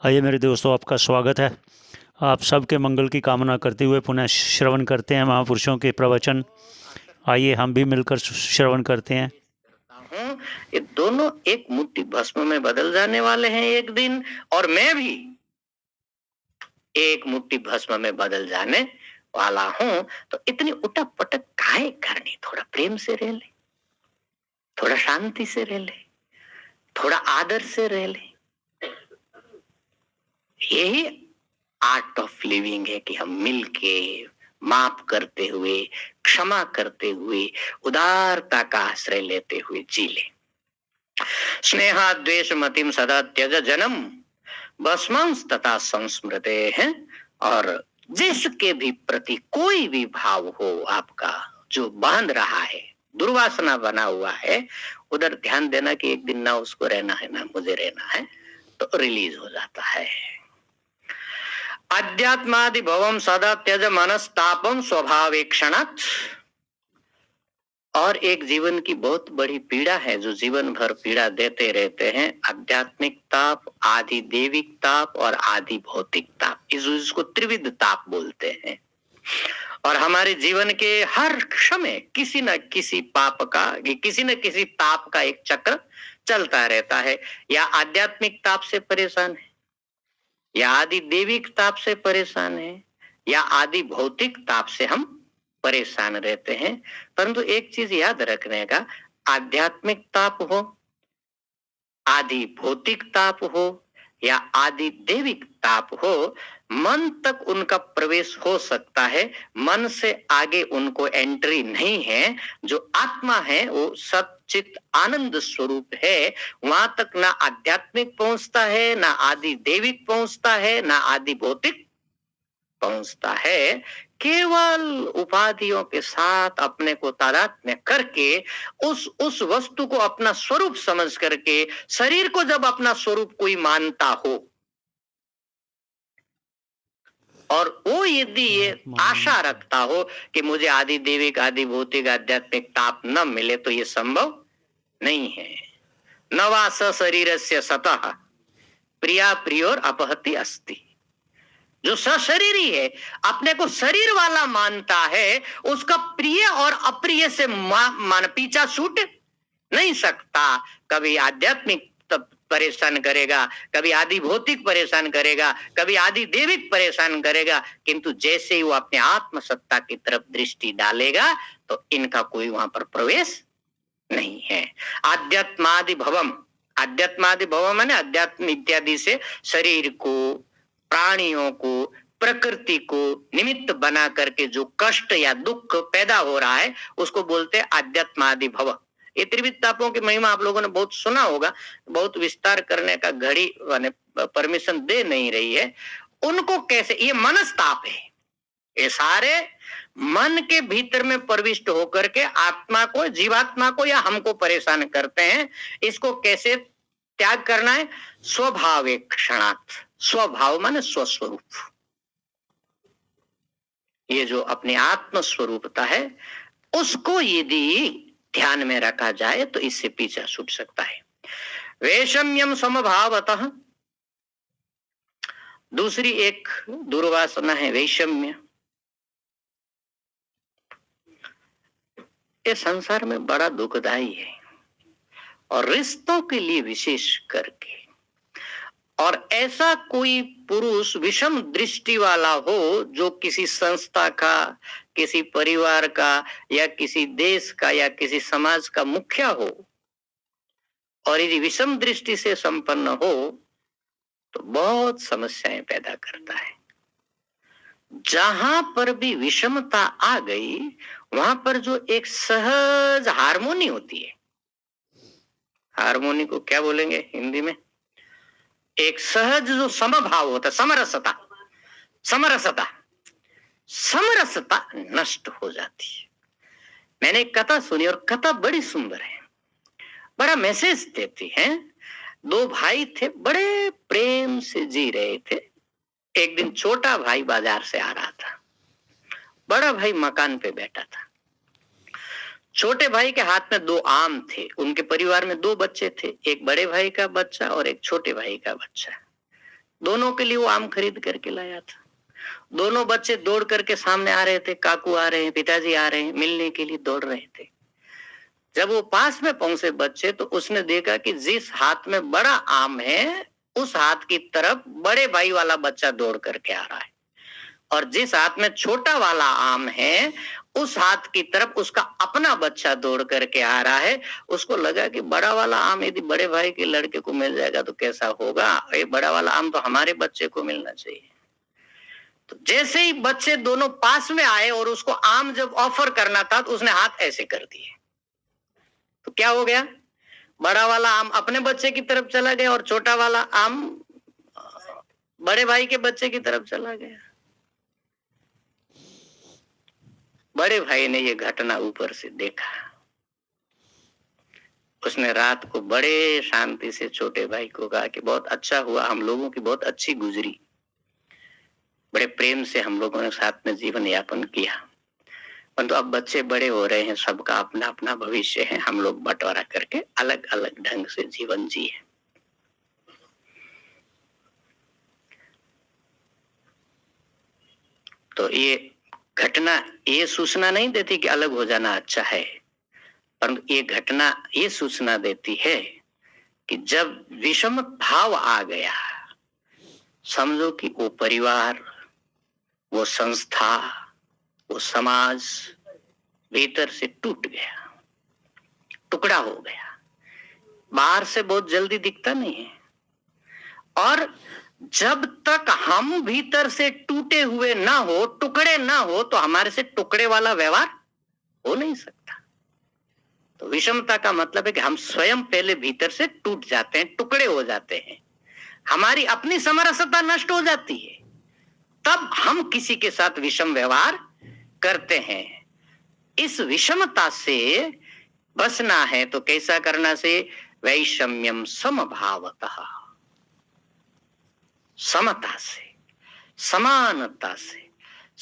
आइए मेरे दोस्तों, आपका स्वागत है। आप सबके मंगल की कामना करते हुए पुनः श्रवण करते हैं महापुरुषों के प्रवचन। आइए हम भी मिलकर श्रवण करते हैं। ये दोनों एक मुट्ठी भस्म में बदल जाने वाले हैं एक दिन, और मैं भी एक मुट्ठी भस्म में बदल जाने वाला हूं। तो इतनी उटक पटक काहे करनी? थोड़ा प्रेम से रह ले, थोड़ा शांति से रह ले, थोड़ा आदर से रह ले। यही आर्ट ऑफ लिविंग है कि हम मिलके माफ करते हुए, क्षमा करते हुए, उदारता का आश्रय लेते हुए जी ले। स्नेहा द्वेष मतिम सदा त्यज जन्म भस्मांस तथा संस्मृते हैं। और जिसके भी प्रति कोई भी भाव हो आपका जो बांध रहा है, दुर्वासना बना हुआ है, उधर ध्यान देना कि एक दिन ना उसको रहना है ना मुझे रहना है, तो रिलीज हो जाता है। अध्यात्मादि भवम सदा त्यज मनस्तापम स्वभावेक्षणात्। और एक जीवन की बहुत बड़ी पीड़ा है जो जीवन भर पीड़ा देते रहते हैं, आध्यात्मिक ताप, आदि देविक ताप और आदि भौतिक ताप। इसको त्रिविध ताप बोलते हैं। और हमारे जीवन के हर समय किसी न किसी पाप का, किसी न किसी ताप का एक चक्र चलता रहता है। या आध्यात्मिक ताप से परेशान है, या आदि देविक ताप से परेशान है, या आदि भौतिक ताप से हम परेशान रहते हैं। परंतु एक चीज याद रखने का, आध्यात्मिक ताप हो, आदि भौतिक ताप हो या आदि देविक ताप हो, मन तक उनका प्रवेश हो सकता है, मन से आगे उनको एंट्री नहीं है। जो आत्मा है वो सच्चित आनंद स्वरूप है, वहां तक ना आध्यात्मिक पहुंचता है, ना आदि देविक पहुंचता है, ना आदि भौतिक पहुंचता है। केवल उपाधियों के साथ अपने को तादात्म्य करके उस वस्तु को अपना स्वरूप समझ करके, शरीर को जब अपना स्वरूप कोई मानता हो, और वो यदि ये आशा रखता हो कि मुझे आदि देविक, आदि भौतिक, आध्यात्मिक ताप न मिले, तो ये संभव नहीं है। नवा शरीरस्य सतः प्रिया प्रियोर अपहति अस्ति। जो सशरीरी है, अपने को शरीर वाला मानता है, उसका प्रिय और अप्रिय से मान पीछा छूट नहीं सकता। कभी आध्यात्मिक परेशान करेगा, कभी आदि भौतिक परेशान करेगा, कभी आदि देविक परेशान करेगा, किंतु जैसे ही वो अपने आत्म सत्ता की तरफ दृष्टि डालेगा तो इनका कोई वहां पर प्रवेश नहीं है। आध्यात्मादि भवम, आध्यात्मादि भवम माने अध्यात्म इत्यादि से शरीर को, प्राणियों को, प्रकृति को निमित्त बना करके जो कष्ट या दुख पैदा हो रहा है उसको बोलते हैं आध्यात्मादि भव। ये त्रिविध तापों की महिमा आप लोगों ने बहुत सुना होगा, बहुत विस्तार करने का घड़ी परमिशन दे नहीं रही है। उनको कैसे, ये मनस्ताप है, ये सारे मन के भीतर में प्रविष्ट होकर के आत्मा को, जीवात्मा को या हमको परेशान करते हैं। इसको कैसे त्याग करना है? स्वभाव क्षणात्। स्वभाव माने स्वस्वरूप, ये जो अपने आत्म स्वरूपता है उसको यदि ध्यान में रखा जाए तो इससे पीछा छूट सकता है। वैषम्यम समभावतः, दूसरी एक दुर्वासना है वैषम्य। ये संसार में बड़ा दुखदाई है, और रिश्तों के लिए विशेष करके। और ऐसा कोई पुरुष विषम दृष्टि वाला हो जो किसी संस्था का, किसी परिवार का, या किसी देश का, या किसी समाज का मुखिया हो, और यदि विषम दृष्टि से संपन्न हो तो बहुत समस्याएं पैदा करता है। जहां पर भी विषमता आ गई वहां पर जो एक सहज हार्मोनी होती है, हार्मोनी को क्या बोलेंगे हिंदी में? एक सहज जो समभाव होता है, समरसता, समरसता, समरसता नष्ट हो जाती है। मैंने एक कथा सुनी और कथा बड़ी सुंदर है, बड़ा मैसेज देती है। दो भाई थे, बड़े प्रेम से जी रहे थे। एक दिन छोटा भाई बाजार से आ रहा था, बड़ा भाई मकान पे बैठा था। छोटे भाई के हाथ में दो आम थे। उनके परिवार में दो बच्चे थे, एक बड़े भाई का बच्चा और एक छोटे भाई का बच्चा। दोनों के लिए वो आम खरीद करके लाया था। दोनों बच्चे दौड़ करके सामने आ रहे थे, काकू आ रहे हैं, पिताजी आ रहे हैं, मिलने के लिए दौड़ रहे थे। जब वो पास में पहुंचे बच्चे, तो उसने देखा कि जिस हाथ में बड़ा आम है उस हाथ की तरफ बड़े भाई वाला बच्चा दौड़ करके आ रहा है, और जिस हाथ में छोटा वाला आम है उस हाथ की तरफ उसका अपना बच्चा दौड़ करके आ रहा है। उसको लगा कि बड़ा वाला आम यदि बड़े भाई के लड़के को मिल जाएगा तो कैसा होगा, ये बड़ा वाला आम तो हमारे बच्चे को मिलना चाहिए। तो जैसे ही बच्चे दोनों पास में आए और उसको आम जब ऑफर करना था, तो उसने हाथ ऐसे कर दिए। तो क्या हो गया, बड़ा वाला आम अपने बच्चे की तरफ चला गया और छोटा वाला आम बड़े भाई के बच्चे की तरफ चला गया। बड़े भाई ने ये घटना ऊपर से देखा। उसने रात को बड़े शांति से छोटे भाई को कहा कि बहुत अच्छा हुआ, हम लोगों की बहुत अच्छी गुजरी, बड़े प्रेम से हम लोगों ने साथ में जीवन यापन किया, परंतु अब बच्चे बड़े हो रहे हैं, सबका अपना अपना भविष्य है, हम लोग बंटवारा करके अलग अलग ढंग से जीवन जिए। तो ये घटना ये सूचना नहीं देती कि अलग हो जाना अच्छा है, परंतु ये घटना ये सूचना देती है कि जब विषम भाव आ गया, समझो कि वो परिवार, वो संस्था, वो समाज भीतर से टूट गया, टुकड़ा हो गया। बाहर से बहुत जल्दी दिखता नहीं है, और जब तक हम भीतर से टूटे हुए ना हो, टुकड़े ना हो, तो हमारे से टुकड़े वाला व्यवहार हो नहीं सकता। तो विषमता का मतलब है कि हम स्वयं पहले भीतर से टूट जाते हैं, टुकड़े हो जाते हैं, हमारी अपनी समरसता नष्ट हो जाती है, तब हम किसी के साथ विषम व्यवहार करते हैं। इस विषमता से बचना है तो कैसा करना से, वैषम्यम समभावतः, समता से, समानता से,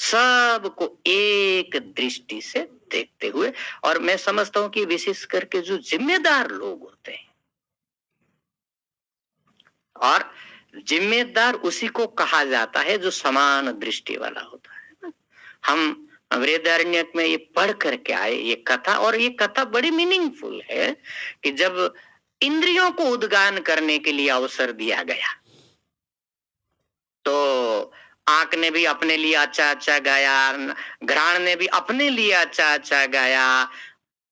सबको एक दृष्टि से देखते हुए। और मैं समझता हूं कि विशेष करके जो जिम्मेदार लोग होते हैं, और जिम्मेदार उसी को कहा जाता है जो समान दृष्टि वाला होता है। हम वेदारण्यक में ये पढ़ करके आए ये कथा, और ये कथा बड़ी मीनिंगफुल है कि जब इंद्रियों को उद्गान करने के लिए अवसर दिया गया, तो आंख ने भी अपने लिए अच्छा अच्छा गाया, घ्राण ने भी अपने लिए अच्छा अच्छा गाया,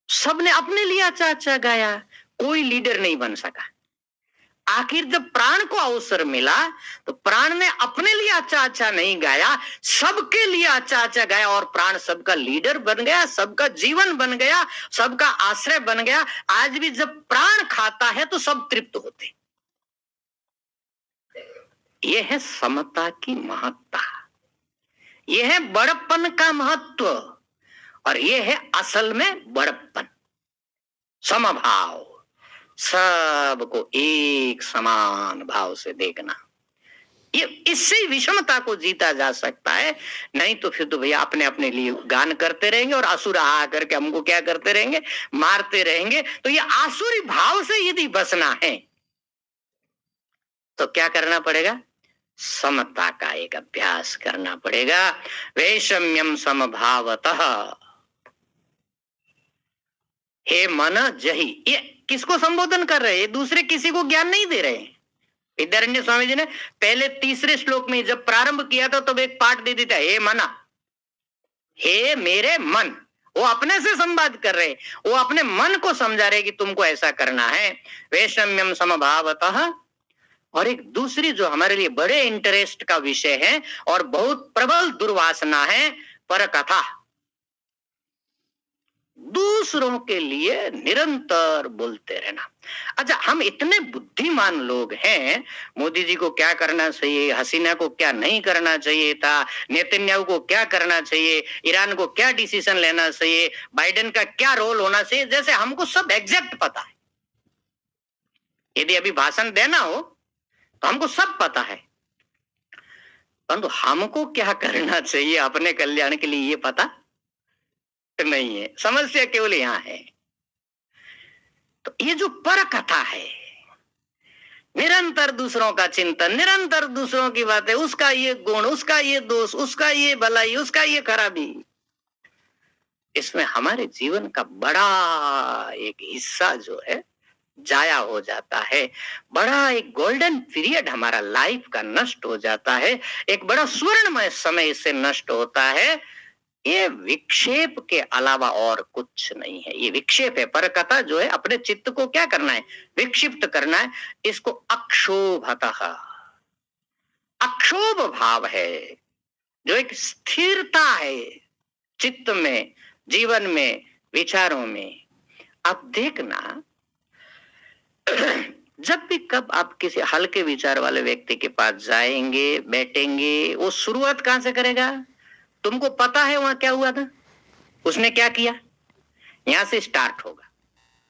सबने अपने लिए अच्छा अच्छा गाया, कोई लीडर नहीं बन सका। आखिर जब प्राण को अवसर मिला तो प्राण ने अपने लिए अच्छा अच्छा नहीं गाया, सबके लिए अच्छा अच्छा गाया, और प्राण सबका लीडर बन गया, सबका जीवन बन गया, सबका आश्रय बन गया। आज भी जब प्राण खाता है तो सब तृप्त होते। यह है समता की महत्ता, यह है बड़प्पन का महत्व, और यह है असल में बड़प्पन, समभाव, सबको एक समान भाव से देखना। ये इससे विषमता को जीता जा सकता है, नहीं तो फिर तो भैया अपने अपने लिए गान करते रहेंगे और असुर आ करके हमको क्या करते रहेंगे, मारते रहेंगे। तो ये आसुरी भाव से यदि बचना है तो क्या करना पड़ेगा, समता का एक अभ्यास करना पड़ेगा। वैषम्यम समभावतः, हे मन जही, ये किसको संबोधन कर रहे हैं, दूसरे किसी को ज्ञान नहीं दे रहे हैं। विद्यारण्य स्वामी जी ने पहले तीसरे श्लोक में जब प्रारंभ किया था तो एक पाठ दे दिया, हे मना, हे मेरे मन। वो अपने से संवाद कर रहे, वो अपने मन को समझा रहे कि तुमको ऐसा करना है। वैषम्यम समभावतः। और एक दूसरी जो हमारे लिए बड़े इंटरेस्ट का विषय है और बहुत प्रबल दुर्वासना है, पर कथा, दूसरों के लिए निरंतर बोलते रहना। अच्छा, हम इतने बुद्धिमान लोग हैं, मोदी जी को क्या करना चाहिए, हसीना को क्या नहीं करना चाहिए था, नेतन्याहू को क्या करना चाहिए, ईरान को क्या डिसीजन लेना चाहिए, बाइडेन का क्या रोल होना चाहिए, जैसे हमको सब एग्जैक्ट पता है। यदि अभी भाषण देना हो तो हमको सब पता है, परंतु हमको क्या करना चाहिए अपने कल्याण के लिए ये पता नहीं है। समस्या केवल यहां है। तो ये जो पर कथा है, निरंतर दूसरों का चिंतन, निरंतर दूसरों की बातें, उसका ये गुण, उसका ये दोष, उसका ये भलाई, उसका ये खराबी, इसमें हमारे जीवन का बड़ा एक हिस्सा जो है जाया हो जाता है। बड़ा एक गोल्डन पीरियड हमारा लाइफ का नष्ट हो जाता है। एक बड़ा स्वर्णमय समय इससे नष्ट होता है। ये विक्षेप के अलावा और कुछ नहीं है। ये विक्षेप है। पर कथा जो है अपने चित्त को क्या करना है? विक्षिप्त करना है। इसको अक्षोभतः, अक्षोभ भाव है, जो एक स्थिरता है चित्त में, जीवन में, विचारों में। आप देखना, जब भी कब आप किसी हल्के विचार वाले व्यक्ति के पास जाएंगे, बैठेंगे, वो शुरुआत कहां से करेगा? तुमको पता है वहां क्या हुआ था, उसने क्या किया, यहां से स्टार्ट होगा।